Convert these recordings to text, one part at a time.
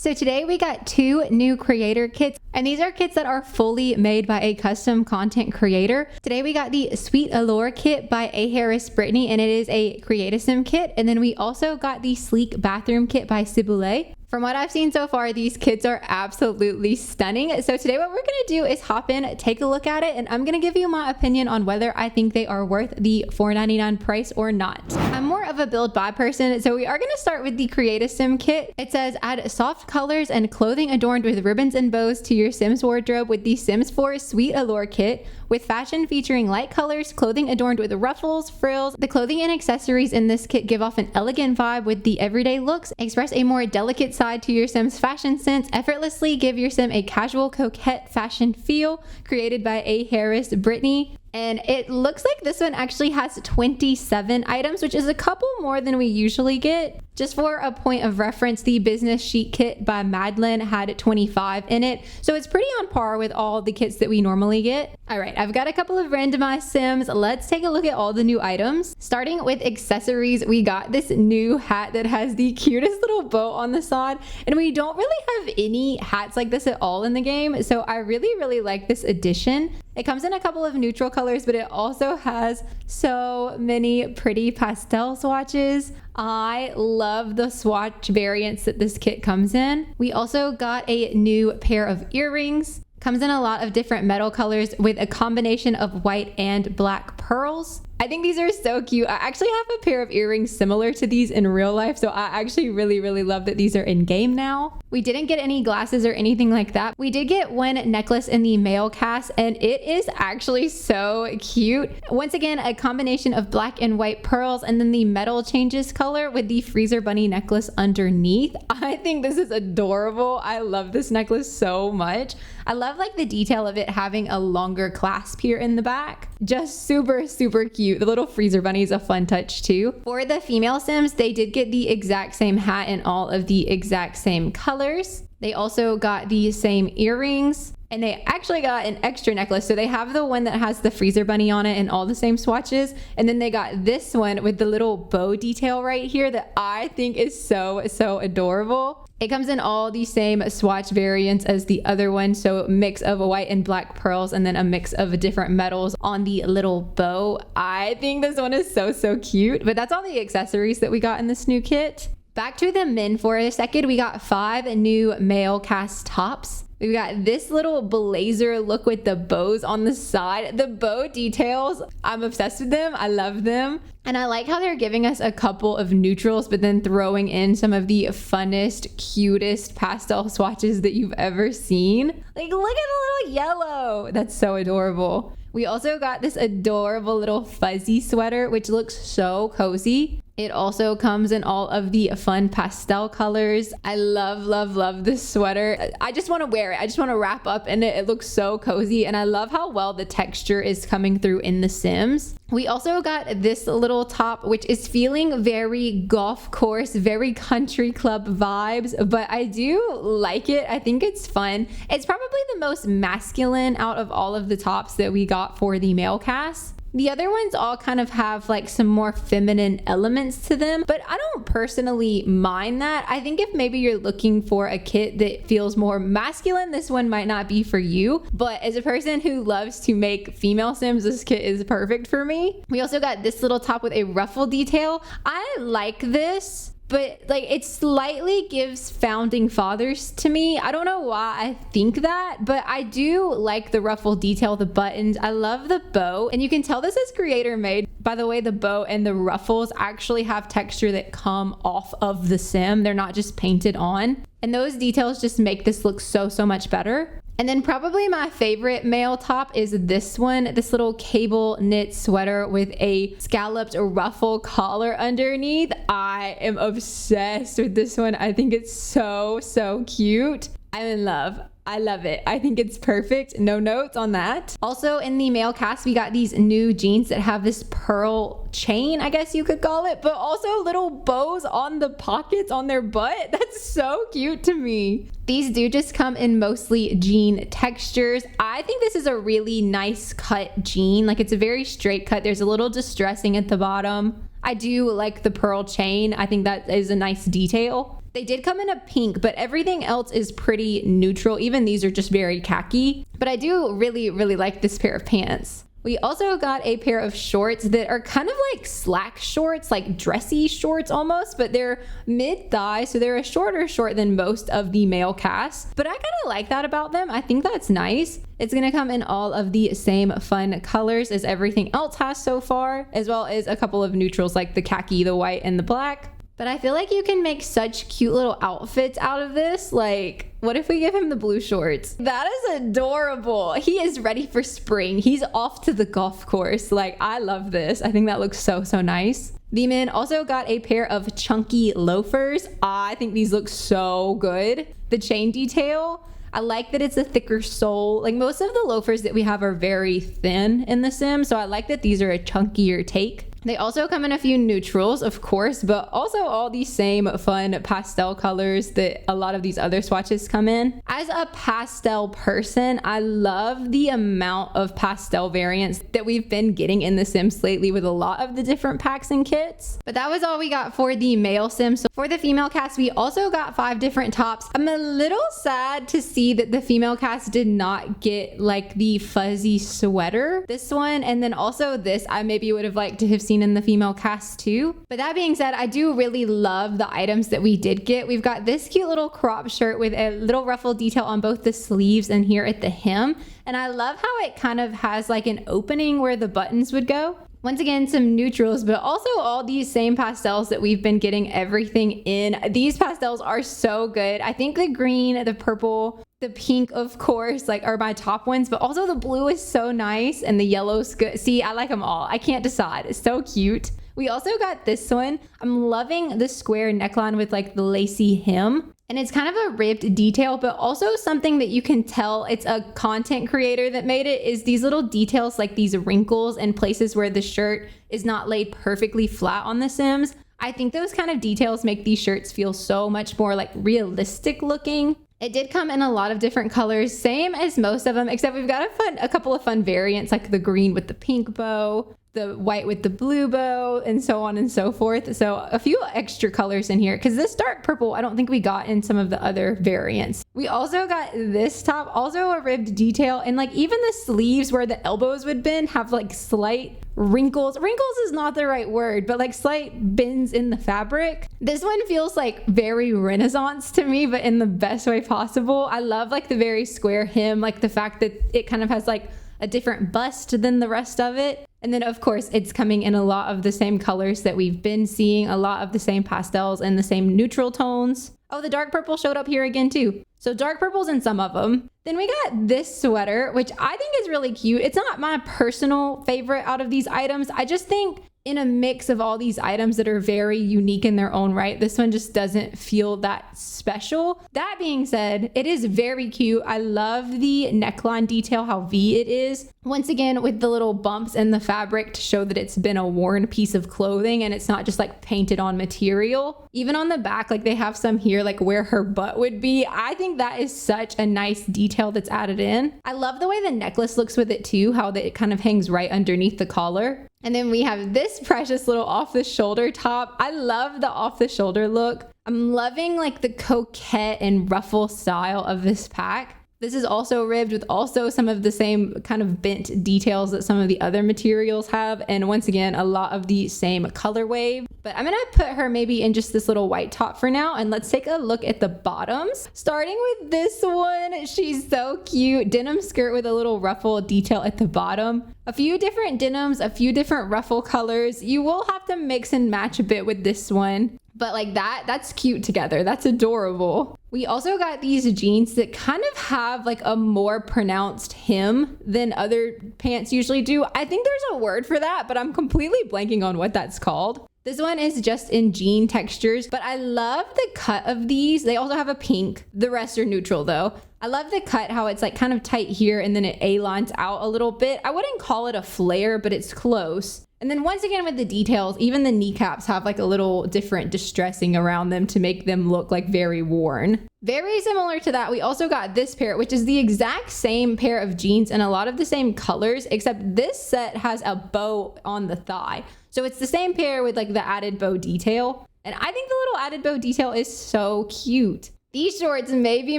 So today we got 2 new creator kits, and these are kits that are fully made by a custom content creator. Today we got the Sweet Allure kit by A. Harris Brittany, and it is a Create-A-Sim kit. And then we also got the Sleek Bathroom kit by Syboulette. From what I've seen so far, these kits are absolutely stunning. So today what we're gonna do is hop in, take a look at it, and I'm gonna give you my opinion on whether I think they are worth the $4.99 price or not. I'm more of a BuildBuy person, so we are gonna start with the Create-A-Sim kit. It says add soft colors and clothing adorned with ribbons and bows to your Sims wardrobe with the Sims 4 Sweet Allure kit, with fashion featuring light colors, clothing adorned with ruffles, frills. The clothing and accessories in this kit give off an elegant vibe with the everyday looks, express a more delicate side to your Sim's fashion sense, effortlessly give your Sim a casual, coquette fashion feel, created by A. Harris Brittany. And it looks like this one actually has 27 items, which is a couple more than we usually get. Just for a point of reference, the Business Sheet kit by Madeline had 25 in it. So it's pretty on par with all the kits that we normally get. All right, I've got a couple of randomized Sims. Let's take a look at all the new items. Starting with accessories, we got this new hat that has the cutest little bow on the side. And we don't really have any hats like this at all in the game. So I really like this addition. It comes in a couple of neutral colors, but it also has so many pretty pastel swatches. I love the swatch variants that this kit comes in. We also got a new pair of earrings. Comes in a lot of different metal colors with a combination of white and black pearls. I think these are so cute. I actually have a pair of earrings similar to these in real life, so I actually really love that these are in game now. We didn't get any glasses or anything like that. We did get one necklace in the male cast, and it is actually so cute. Once again, a combination of black and white pearls, and then the metal changes color with the Freezer Bunny necklace underneath. I think this is adorable. I love this necklace so much. I love like the detail of it having a longer clasp here in the back. Just super cute. The little Freezer Bunny is a fun touch too. For the female Sims, they did get the exact same hat in all of the exact same colors. They also got the same earrings, and they actually got an extra necklace. So they have the one that has the Freezer Bunny on it and all the same swatches. And then they got this one with the little bow detail right here that I think is so adorable. It comes in all the same swatch variants as the other one. So a mix of white and black pearls, and then a mix of different metals on the little bow. I think this one is so cute. But that's all the accessories that we got in this new kit. Back to the men for a second. We got 5 new male cast tops. We've got this little blazer look with the bows on the side. The bow details, I'm obsessed with them. I love them. And I like how they're giving us a couple of neutrals, but then throwing in some of the funnest, cutest pastel swatches that you've ever seen. Like, look at the little yellow. That's so adorable. We also got this adorable little fuzzy sweater, which looks so cozy. It also comes in all of the fun pastel colors. I love this sweater. I just want to wear it. I just want to wrap up in it. It looks so cozy, and I love how well the texture is coming through in the Sims. We also got this little top, which is feeling very golf course, very country club vibes, but I do like it. I think it's fun. It's probably the most masculine out of all of the tops that we got for the male cast. The other ones all kind of have like some more feminine elements to them, but I don't personally mind that. I think if maybe you're looking for a kit that feels more masculine, this one might not be for you. But as a person who loves to make female Sims, this kit is perfect for me. We also got this little top with a ruffle detail. I like this, but like it slightly gives founding fathers to me. I don't know why I think that, but I do like the ruffle detail, the buttons. I love the bow, and you can tell this is creator made. By the way, the bow and the ruffles actually have texture that come off of the Sim. They're not just painted on. And those details just make this look so much better. And then probably my favorite male top is this one, this little cable knit sweater with a scalloped ruffle collar underneath. I am obsessed with this one. I think it's so cute. I'm in love. I love it. I think it's perfect. No notes on that. Also in the male cast, we got these new jeans that have this pearl chain, I guess you could call it, but also little bows on the pockets on their butt. That's so cute to me. These do just come in mostly jean textures. I think this is a really nice cut jean. Like, it's a very straight cut. There's a little distressing at the bottom. I do like the pearl chain. I think that is a nice detail. They did come in a pink, but everything else is pretty neutral. Even these are just very khaki. But I do really, really like this pair of pants. We also got a pair of shorts that are kind of like slack shorts, like dressy shorts almost, but they're mid-thigh, so they're a shorter short than most of the male cast. But I kind of like that about them. I think that's nice. It's gonna come in all of the same fun colors as everything else has so far, as well as a couple of neutrals like the khaki, the white, and the black. But I feel like you can make such cute little outfits out of this. Like, what if we give him the blue shorts? That is adorable. He is ready for spring. He's off to the golf course. Like, I love this. I think that looks so, so nice. The men also got a pair of chunky loafers. I think these look so good. The chain detail, I like that it's a thicker sole. Like, most of the loafers that we have are very thin in the Sim, so I like that these are a chunkier take. They also come in a few neutrals, of course, but also all these same fun pastel colors that a lot of these other swatches come in. As a pastel person, I love the amount of pastel variants that we've been getting in the Sims lately with a lot of the different packs and kits. But that was all we got for the male Sims. So for the female cast, we also got 5 different tops. I'm a little sad to see that the female cast did not get like the fuzzy sweater. This one, and then also this, I maybe would have liked to have seen in the female cast too. But that being said, I do really love the items that we did get. We've got this cute little crop shirt with a little ruffle detail on both the sleeves and here at the hem. And I love how it kind of has like an opening where the buttons would go. Once again, some neutrals, but also all these same pastels that we've been getting everything in. These pastels are so good. I think the green, the purple, the pink, of course, like are my top ones, but also the blue is so nice and the yellow's good. See, I like them all. I can't decide. It's so cute. We also got this one. I'm loving the square neckline with like the lacy hem. And it's kind of a ribbed detail, but also something that you can tell it's a content creator that made it is these little details, like these wrinkles and places where the shirt is not laid perfectly flat on the Sims. I think those kind of details make these shirts feel so much more like realistic looking. It did come in a lot of different colors, same as most of them, except we've got a couple of fun variants like the green with the pink bow, the white with the blue bow, and so on and so forth. So a few extra colors in here, because this dark purple I don't think we got in some of the other variants. We also got this top, also a ribbed detail, and like even the sleeves where the elbows would bend have like slight wrinkles. Wrinkles is not the right word, but like slight bends in the fabric. This one feels like very Renaissance to me, but in the best way possible. I love like the very square hem, like the fact that it kind of has like a different bust than the rest of it. And then of course it's coming in a lot of the same colors that we've been seeing, a lot of the same pastels and the same neutral tones. Oh, the dark purple showed up here again too. So dark purple's in some of them. Then we got this sweater, which I think is really cute. It's not my personal favorite out of these items. I just think in a mix of all these items that are very unique in their own right, this one just doesn't feel that special. That being said, it is very cute. I love the neckline detail, how V it is. Once again, with the little bumps in the fabric to show that it's been a worn piece of clothing and it's not just like painted on material. Even on the back, like they have some here, like where her butt would be. I think that is such a nice detail that's added in. I love the way the necklace looks with it too, how it kind of hangs right underneath the collar. And then we have this precious little off the shoulder top. I love the off the shoulder look. I'm loving like the coquette and ruffle style of this pack. This is also ribbed with also some of the same kind of bent details that some of the other materials have. And once again, a lot of the same color wave. But I'm gonna put her maybe in just this little white top for now. And let's take a look at the bottoms. Starting with this one, she's so cute. Denim skirt with a little ruffle detail at the bottom. A few different denims, a few different ruffle colors. You will have to mix and match a bit with this one. But like that's cute together. That's adorable. We also got these jeans that kind of have like a more pronounced hem than other pants usually do. I think there's a word for that, but I'm completely blanking on what that's called. This one is just in jean textures, but I love the cut of these. They also have a pink. The rest are neutral though. I love the cut, how it's like kind of tight here and then it A-lines out a little bit. I wouldn't call it a flare, but it's close. And then once again with the details, even the kneecaps have like a little different distressing around them to make them look like very worn. Very similar to that, we also got this pair, which is the exact same pair of jeans and a lot of the same colors, except this set has a bow on the thigh. So it's the same pair with like the added bow detail. And I think the little added bow detail is so cute. These shorts may be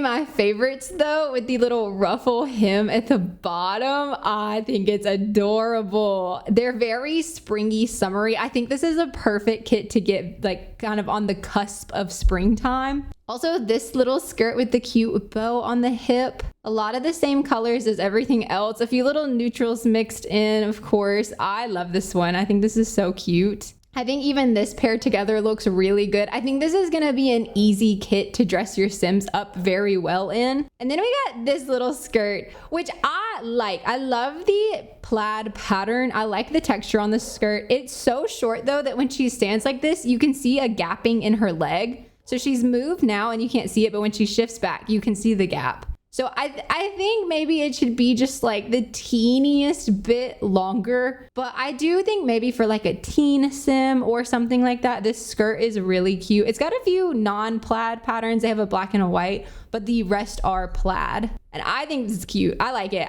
my favorites though, with the little ruffle hem at the bottom. I think it's adorable. They're very springy, summery. I think this is a perfect kit to get like kind of on the cusp of springtime. Also, this little skirt with the cute bow on the hip. A lot of the same colors as everything else. A few little neutrals mixed in, of course. I love this one. I think this is so cute. I think even this pair together looks really good. I think this is gonna be an easy kit to dress your Sims up very well in. And then we got this little skirt, which I like. I love the plaid pattern. I like the texture on the skirt. It's so short though that when she stands like this, you can see a gapping in her leg. So she's moved now and you can't see it, but when she shifts back, you can see the gap. So I think maybe it should be just like the teeniest bit longer, but I do think maybe for like a teen sim or something like that, this skirt is really cute. It's got a few non-plaid patterns. They have a black and a white, but the rest are plaid. And I think this is cute. I like it.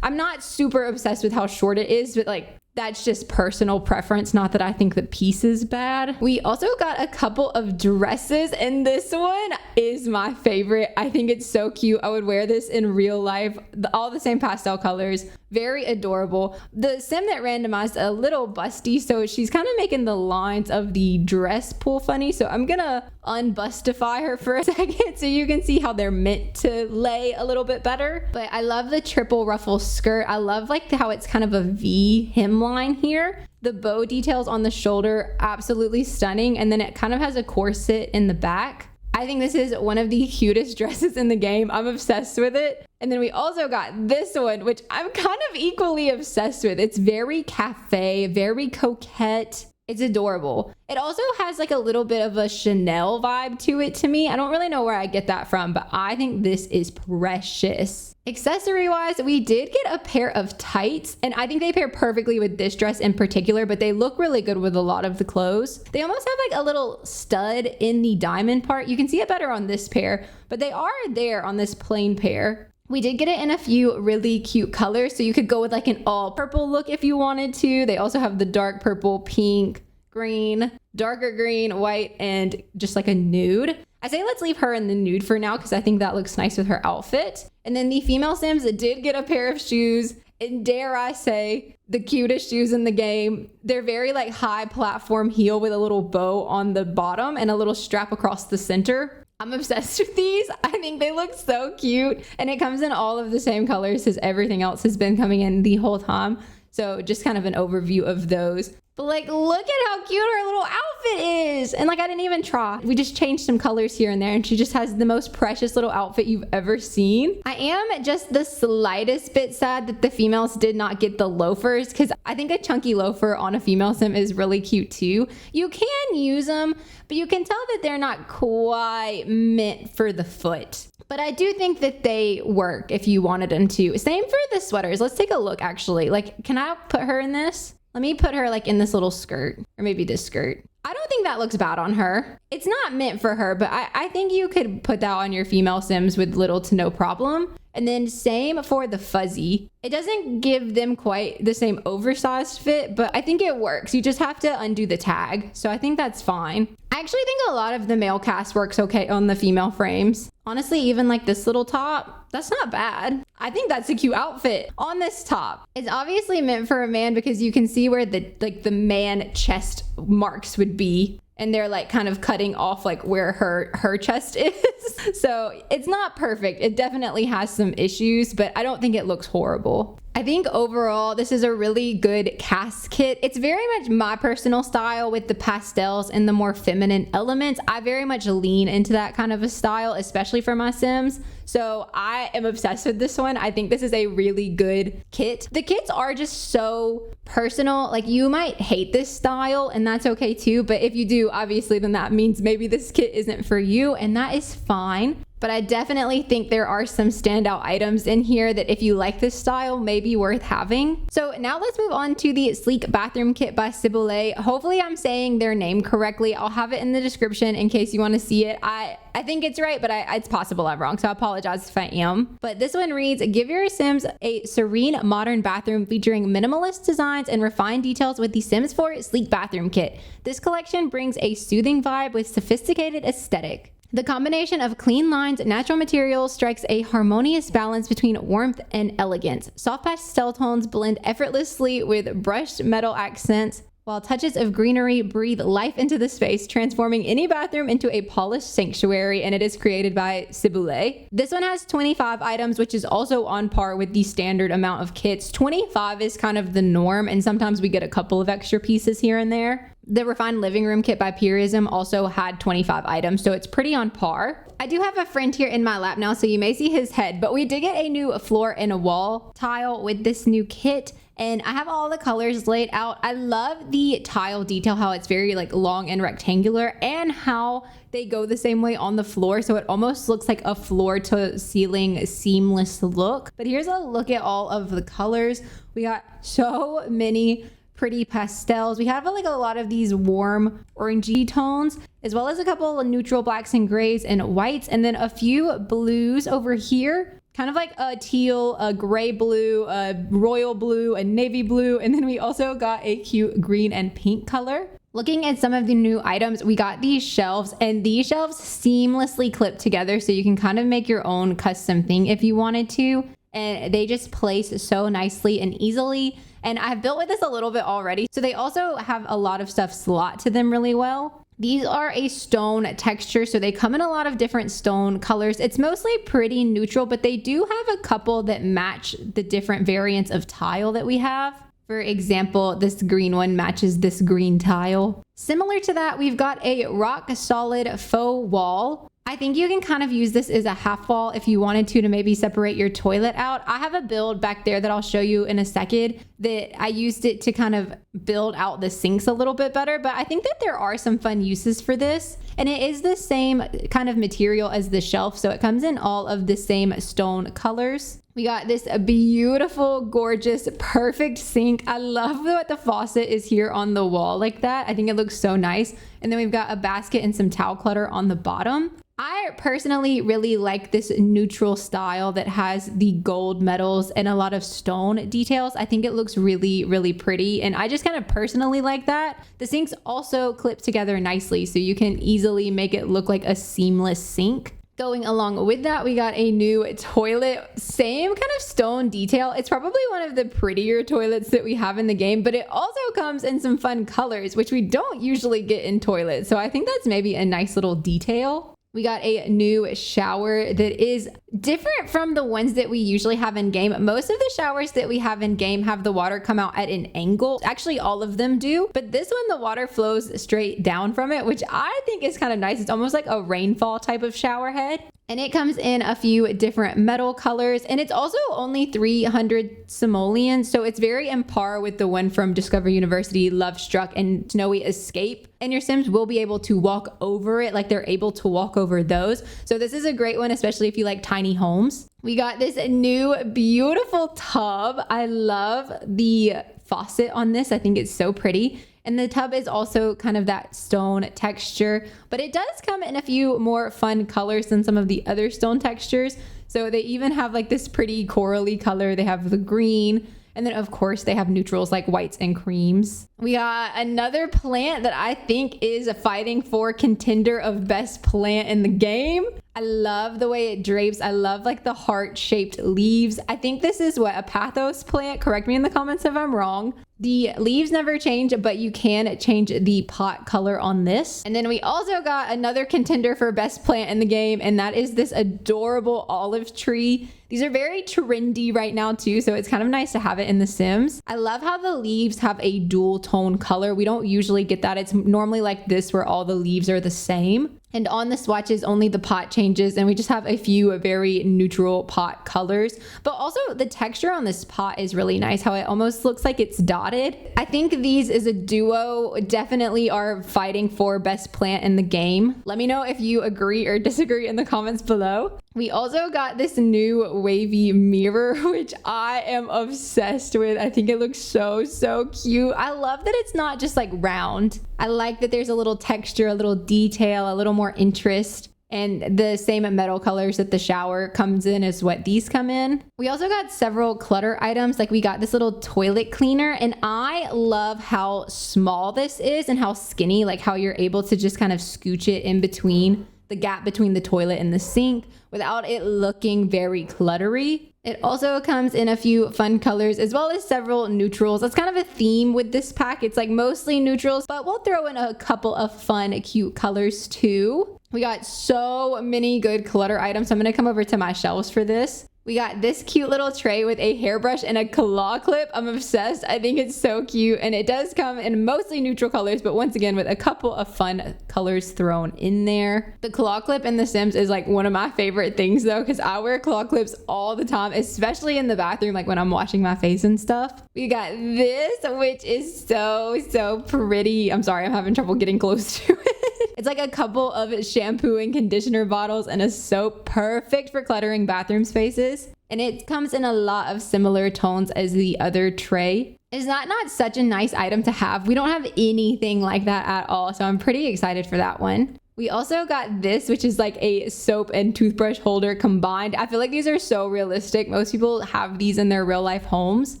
I'm not super obsessed with how short it is, but like, that's just personal preference, not that I think the piece is bad. We also got a couple of dresses, and this one is my favorite. I think it's so cute. I would wear this in real life. All the same pastel colors. Very adorable. The sim that randomized a little busty, so she's kind of making the lines of the dress pull funny. So I'm gonna unbustify her for a second so you can see how they're meant to lay a little bit better. But I love the triple ruffle skirt. I love like how it's kind of a V hemline here. The bow details on the shoulder, absolutely stunning. And then it kind of has a corset in the back. I think this is one of the cutest dresses in the game. I'm obsessed with it. And then we also got this one, which I'm kind of equally obsessed with. It's very cafe, very coquette. It's adorable. It also has like a little bit of a Chanel vibe to it to me. I don't really know where I get that from, but I think this is precious. Accessory wise, we did get a pair of tights, and I think they pair perfectly with this dress in particular, but they look really good with a lot of the clothes. They almost have like a little stud in the diamond part. You can see it better on this pair, but they are there on this plain pair. We did get it in a few really cute colors, so you could go with like an all purple look if you wanted to. They also have the dark purple, pink, green, darker green, white, and just like a nude. I say let's leave her in the nude for now because I think that looks nice with her outfit. And then the female Sims did get a pair of shoes, and dare I say, the cutest shoes in the game. They're very like high platform heel with a little bow on the bottom and a little strap across the center. I'm obsessed with these. I think they look so cute, and it comes in all of the same colors as everything else has been coming in the whole time. So just kind of an overview of those. But like, look at how cute her little outfit is. And like, I didn't even try. We just changed some colors here and there, and she just has the most precious little outfit you've ever seen. I am just the slightest bit sad that the females did not get the loafers, because I think a chunky loafer on a female sim is really cute too. You can use them, but you can tell that they're not quite meant for the foot. But I do think that they work if you wanted them to. Same for the sweaters. Let's take a look actually. Like, can I put her in this? Let me put her like in this little skirt, or maybe this skirt. I don't think that looks bad on her. It's not meant for her, but I think you could put that on your female Sims with little to no problem. And then same for the fuzzy. It doesn't give them quite the same oversized fit, but I think it works. You just have to undo the tag. So I think that's fine. I actually think a lot of the male cast works okay on the female frames. Honestly, even like this little top, that's not bad. I think that's a cute outfit on this top. It's obviously meant for a man because you can see where the man chest marks would be. And they're like kind of cutting off like where her chest is. So it's not perfect. It definitely has some issues, but I don't think it looks horrible. I think overall, this is a really good CAS kit. It's very much my personal style with the pastels and the more feminine elements. I very much lean into that kind of a style, especially for my Sims. So I am obsessed with this one. I think this is a really good kit. The kits are just so personal. Like, you might hate this style, and that's okay too. But if you do, obviously, then that means maybe this kit isn't for you, and that is fine. but I definitely think there are some standout items in here that if you like this style may be worth having. So now let's move on to the Sleek Bathroom Kit by Syboulette. Hopefully I'm saying their name correctly. I'll have it in the description in case you want to see it. I think it's right, but it's possible I'm wrong, so I apologize if I am. But this one reads, give your Sims a serene modern bathroom featuring minimalist designs and refined details with the Sims 4 Sleek Bathroom Kit. This collection brings a soothing vibe with sophisticated aesthetic. The combination of clean lines and natural materials strikes a harmonious balance between warmth and elegance. Soft pastel tones blend effortlessly with brushed metal accents, while touches of greenery breathe life into the space, transforming any bathroom into a polished sanctuary, and it is created by Syboulette. This one has 25 items, which is also on par with the standard amount of kits. 25 is kind of the norm, and sometimes we get a couple of extra pieces here and there. The Refined Living Room Kit by Purism also had 25 items, so it's pretty on par. I do have a friend here in my lap now, so you may see his head, but we did get a new floor and a wall tile with this new kit. And I have all the colors laid out. I love the tile detail, how it's very like long and rectangular, and how they go the same way on the floor. So it almost looks like a floor to ceiling seamless look. But here's a look at all of the colors. We got so many pretty pastels. We have like a lot of these warm orangey tones, as well as a couple of neutral blacks and grays and whites, and then a few blues over here. Kind of like a teal, a gray blue, a royal blue, a navy blue, and then we also got a cute green and pink color. Looking at some of the new items, we got these shelves, and these shelves seamlessly clip together, so you can kind of make your own custom thing if you wanted to, and they just place so nicely and easily. And I've built with this a little bit already, so they also have a lot of stuff slot to them really well. These are a stone texture, so they come in a lot of different stone colors. It's mostly pretty neutral, but they do have a couple that match the different variants of tile that we have. For example, this green one matches this green tile. Similar to that, we've got a rock solid faux wall. I think you can kind of use this as a half wall if you wanted to maybe separate your toilet out. I have a build back there that I'll show you in a second that I used it to kind of build out the sinks a little bit better, but I think that there are some fun uses for this. And it is the same kind of material as the shelf, so it comes in all of the same stone colors. We got this beautiful, gorgeous, perfect sink. I love that the faucet is here on the wall like that. I think it looks so nice. And then we've got a basket and some towel clutter on the bottom. I personally really like this neutral style that has the gold metals and a lot of stone details. I think it looks really, really pretty, and I just kind of personally like that. The sinks also clip together nicely, so you can easily make it look like a seamless sink. Going along with that, we got a new toilet, same kind of stone detail. It's probably one of the prettier toilets that we have in the game, but it also comes in some fun colors, which we don't usually get in toilets. So I think that's maybe a nice little detail. We got a new shower that is different from the ones that we usually have in game. Most of the showers that we have in game have the water come out at an angle. Actually, all of them do. But this one, the water flows straight down from it, which I think is kind of nice. It's almost like a rainfall type of shower head. And it comes in a few different metal colors. And it's also only 300 simoleons. So it's very on par with the one from Discover University, Love Struck, and Snowy Escape. And your Sims will be able to walk over it like they're able to walk over those. So this is a great one, especially if you like tiny homes. We got this new beautiful tub. I love the faucet on this. I think it's so pretty. And the tub is also kind of that stone texture, but it does come in a few more fun colors than some of the other stone textures. So they even have like this pretty corally color. They have the green, and then of course they have neutrals like whites and creams. We got another plant that I think is fighting for contender of best plant in the game. I love the way it drapes. I love like the heart-shaped leaves. I think this is what, a pathos plant? Correct me in the comments if I'm wrong. The leaves never change, but you can change the pot color on this. And then we also got another contender for best plant in the game, and that is this adorable olive tree These are very trendy right now too, so it's kind of nice to have it in The Sims. I love how the leaves have a dual tone color. We don't usually get that. It's normally like this where all the leaves are the same. And on the swatches, only the pot changes, and we just have a few very neutral pot colors. But also the texture on this pot is really nice, how it almost looks like it's dotted. I think these as a duo definitely are fighting for best plant in the game. Let me know if you agree or disagree in the comments below. We also got this new wavy mirror, which I am obsessed with. I think it looks so cute. I love that it's not just like round. I like that there's a little texture, a little detail, a little more interest. And the same metal colors that the shower comes in is what these come in. We also got several clutter items. Like we got this little toilet cleaner, and I love how small this is and how skinny, like how you're able to just kind of scooch it in between the gap between the toilet and the sink without it looking very cluttery. It also comes in a few fun colors as well as several neutrals. That's kind of a theme with this pack. It's like mostly neutrals, but we'll throw in a couple of fun, cute colors too. We got so many good clutter items. So I'm gonna come over to my shelves for this. We got this cute little tray with a hairbrush and a claw clip. I'm obsessed. I think it's so cute, and it does come in mostly neutral colors, but once again with a couple of fun colors thrown in there. The claw clip in The Sims is like one of my favorite things though, because I wear claw clips all the time, especially in the bathroom, like when I'm washing my face and stuff. We got this, which is so pretty. I'm sorry, I'm having trouble getting close to it. It's like a couple of shampoo and conditioner bottles and a soap, perfect for cluttering bathroom spaces. And it comes in a lot of similar tones as the other tray. Is that not such a nice item to have? We don't have anything like that at all, so I'm pretty excited for that one. We also got this, which is like a soap and toothbrush holder combined. I feel like these are so realistic. Most people have these in their real life homes,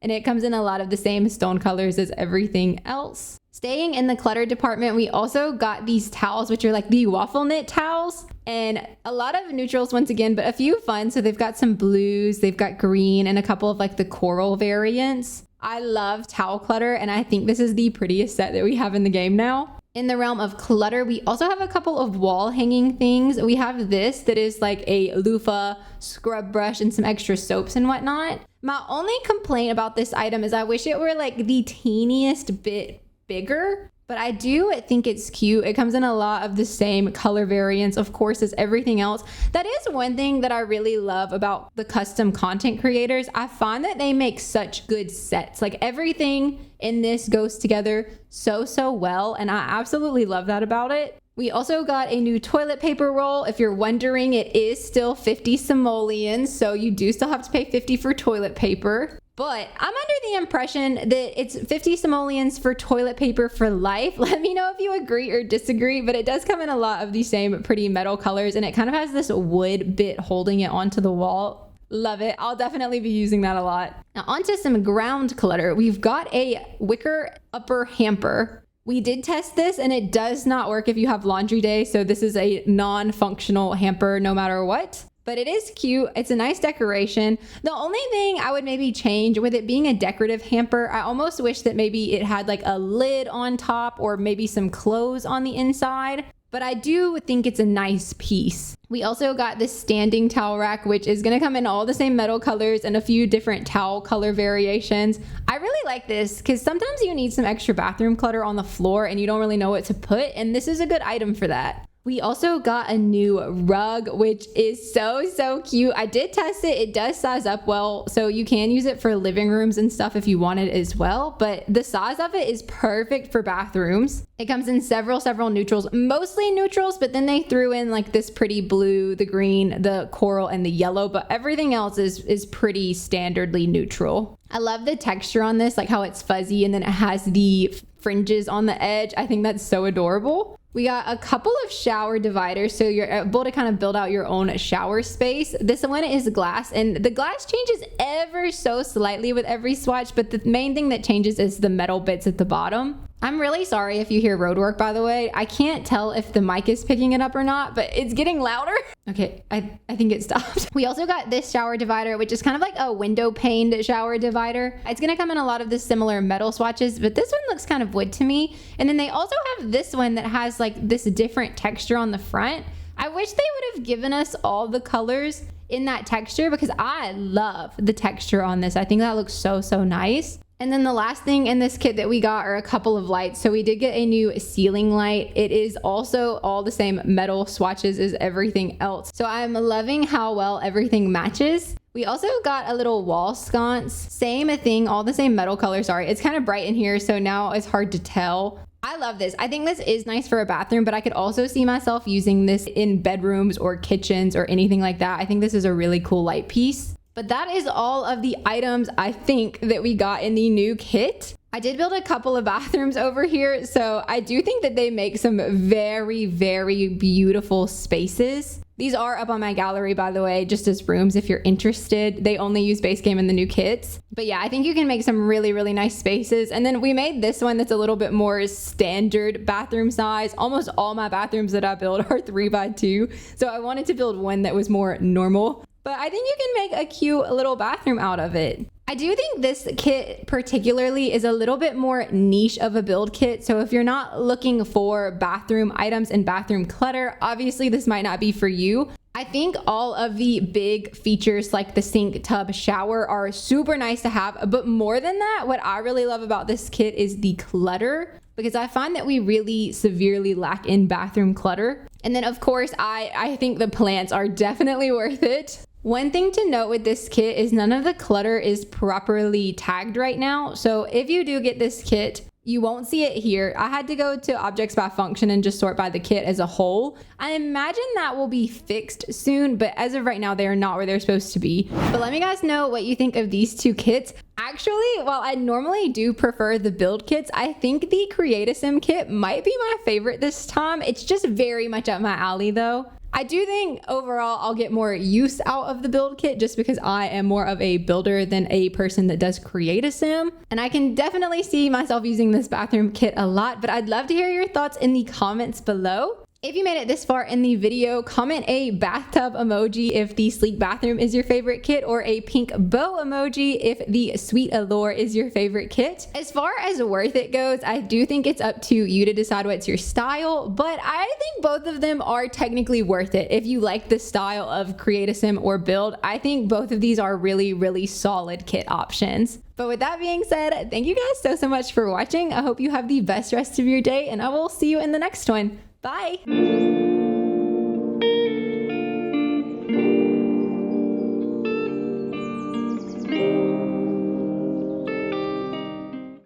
and it comes in a lot of the same stone colors as everything else. Staying in the clutter department, we also got these towels, which are like the waffle knit towels, and a lot of neutrals once again, but a few fun. So they've got some blues, they've got green, and a couple of like the coral variants. I love towel clutter, and I think this is the prettiest set that we have in the game now. In the realm of clutter, we also have a couple of wall hanging things. We have this that is like a loofah, scrub brush, and some extra soaps and whatnot. My only complaint about this item is I wish it were like the teeniest bit bigger, but I do think it's cute. It comes in a lot of the same color variants, of course, as everything else. That is one thing that I really love about the custom content creators. I find that they make such good sets. Like everything in this goes together so well, and I absolutely love that about it. We also got a new toilet paper roll. If you're wondering, it is still 50 simoleons, so you do still have to pay 50 for toilet paper. But I'm under the impression that it's 50 simoleons for toilet paper for life. Let me know if you agree or disagree, but it does come in a lot of the same pretty metal colors, and it kind of has this wood bit holding it onto the wall. Love it. I'll definitely be using that a lot. Now onto some ground clutter. We've got a wicker upper hamper. We did test this, and it does not work if you have laundry day, so this is a non-functional hamper no matter what. But it is cute. It's a nice decoration. The only thing I would maybe change with it being a decorative hamper, I almost wish that maybe it had like a lid on top or maybe some clothes on the inside. But I do think it's a nice piece. We also got this standing towel rack, which is gonna come in all the same metal colors and a few different towel color variations. I really like this because sometimes you need some extra bathroom clutter on the floor and you don't really know what to put, and this is a good item for that. We also got a new rug, which is so cute. I did test it. It does size up well, so you can use it for living rooms and stuff if you want it as well, but the size of it is perfect for bathrooms. It comes in several neutrals, mostly neutrals, but then they threw in like this pretty blue, the green, the coral, and the yellow, but everything else is pretty standardly neutral. I love the texture on this, like how it's fuzzy and then it has the fringes on the edge. I think that's so adorable. We got a couple of shower dividers, so you're able to kind of build out your own shower space. This one is glass, and the glass changes ever so slightly with every swatch, but the main thing that changes is the metal bits at the bottom. I'm really sorry if you hear road work, by the way. I can't tell if the mic is picking it up or not, but it's getting louder. Okay, I think it stopped. We also got this shower divider, which is kind of like a window paned shower divider. It's gonna come in a lot of the similar metal swatches, but this one looks kind of wood to me. And then they also have this one that has like this different texture on the front. I wish they would have given us all the colors in that texture because I love the texture on this. I think that looks so, so nice. And then the last thing in this kit that we got are a couple of lights. So we did get a new ceiling light. It is also all the same metal swatches as everything else. So I'm loving how well everything matches. We also got a little wall sconce. Same thing, all the same metal color. Sorry, it's kind of bright in here, so now it's hard to tell. I love this. I think this is nice for a bathroom, but I could also see myself using this in bedrooms or kitchens or anything like that. I think this is a really cool light piece. But that is all of the items I think that we got in the new kit. I did build a couple of bathrooms over here, so I do think that they make some very, very beautiful spaces. These are up on my gallery, by the way, just as rooms if you're interested. They only use base game in the new kits. But yeah, I think you can make some really, really nice spaces. And then we made this one that's a little bit more standard bathroom size. Almost all my bathrooms that I build are 3x2. So I wanted to build one that was more normal. But I think you can make a cute little bathroom out of it. I do think this kit particularly is a little bit more niche of a build kit. So if you're not looking for bathroom items and bathroom clutter, obviously this might not be for you. I think all of the big features like the sink, tub, shower are super nice to have. But more than that, what I really love about this kit is the clutter, because I find that we really severely lack in bathroom clutter. And then of course, I think the plants are definitely worth it. One thing to note with this kit is none of the clutter is properly tagged right now. So if you do get this kit, you won't see it here. I had to go to objects by function and just sort by the kit as a whole. I imagine that will be fixed soon, but as of right now, they are not where they're supposed to be. But let me guys know what you think of these two kits. Actually, while I normally do prefer the build kits, I think the Create-A-Sim kit might be my favorite this time. It's just very much up my alley though. I do think overall I'll get more use out of the build kit just because I am more of a builder than a person that does Create-A-Sim. And I can definitely see myself using this bathroom kit a lot, but I'd love to hear your thoughts in the comments below. If you made it this far in the video, comment a bathtub emoji if the sleek bathroom is your favorite kit, or a pink bow emoji if the sweet allure is your favorite kit. As far as worth it goes, I do think it's up to you to decide what's your style, but I think both of them are technically worth it. If you like the style of Create-A-Sim or build, I think both of these are really, really solid kit options. But with that being said, thank you guys so much for watching. I hope you have the best rest of your day, and I will see you in the next one. Bye!